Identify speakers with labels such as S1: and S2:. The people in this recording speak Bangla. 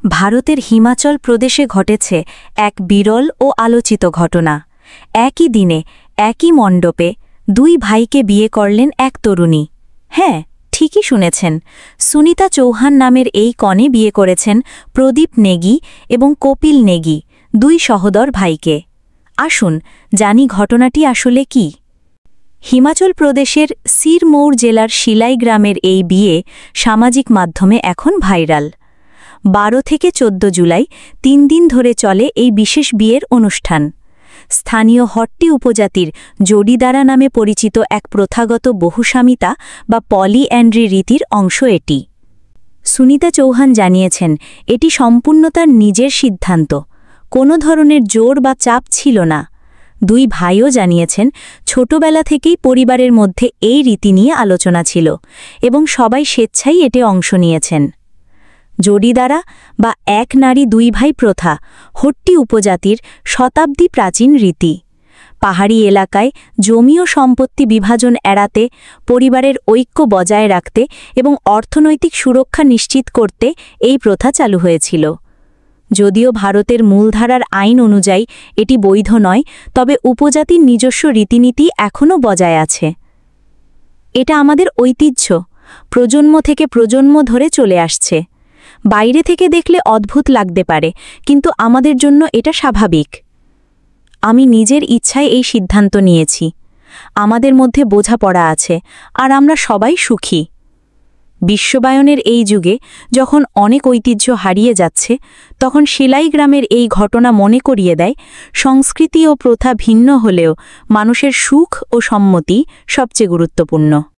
S1: ভারতের হিমাচল প্রদেশে ঘটেছে এক বিরল ও আলোচিত ঘটনা। একই দিনে একই মণ্ডপে দুই ভাইকে বিয়ে করলেন এক তরুণী। হ্যাঁ, ঠিকই শুনেছেন, সুনিতা চৌহান নামের এই কনে বিয়ে করেছেন প্রদীপ নেগি এবং কপিল নেগি, দুই সহোদর ভাইকে। আসুন জানি ঘটনাটি আসলে কি। হিমাচল প্রদেশের সিরমৌর জেলার শিলাই গ্রামের এই বিয়ে সামাজিক মাধ্যমে এখন ভাইরাল। 12 থেকে 14 জুলাই 3 দিন ধরে চলে এই বিশেষ বিয়ের অনুষ্ঠান। স্থানীয় হট্টি উপজাতির জোডিদারা নামে পরিচিত এক প্রথাগত বহুস্বামিতা বা পলিঅ্যান্ড্রি রীতির অংশ এটি। সুনিতা চৌহান জানিয়েছেন, এটি সম্পূর্ণ তার নিজের সিদ্ধান্ত, কোনো ধরনের জোর বা চাপ ছিল না। দুই ভাইও জানিয়েছেন, ছোটবেলা থেকেই পরিবারের মধ্যে এই রীতি নিয়ে আলোচনা ছিল এবং সবাই স্বেচ্ছায় এতে অংশ নিয়েছেন। জোডিদারা বা এক নারী দুই ভাই প্রথা হট্টি উপজাতির শতাব্দী প্রাচীন রীতি। পাহাড়ি এলাকায় জমি ও সম্পত্তি বিভাজন এড়াতে, পরিবারের ঐক্য বজায় রাখতে এবং অর্থনৈতিক সুরক্ষা নিশ্চিত করতে এই প্রথা চালু হয়েছিল। যদিও ভারতের মূলধারার আইন অনুযায়ী এটি বৈধ নয়, তবে উপজাতির নিজস্ব রীতিনীতি এখনও বজায় আছে। এটা আমাদের ঐতিহ্য, প্রজন্ম থেকে প্রজন্ম ধরে চলে আসছে। বাইরে থেকে দেখলে অদ্ভুত লাগতে পারে, কিন্তু আমাদের জন্য এটা স্বাভাবিক। আমি নিজের ইচ্ছায় এই সিদ্ধান্ত নিয়েছি। আমাদের মধ্যে বোঝাপড়া আছে, আর আমরা সবাই সুখী। বিশ্বায়নের এই যুগে যখন অনেক ঐতিহ্য হারিয়ে যাচ্ছে, তখন শিলাই গ্রামের এই ঘটনা মনে করিয়ে দেয়, সংস্কৃতি ও প্রথা ভিন্ন হলেও মানুষের সুখ ও সম্মতি সবচেয়ে গুরুত্বপূর্ণ।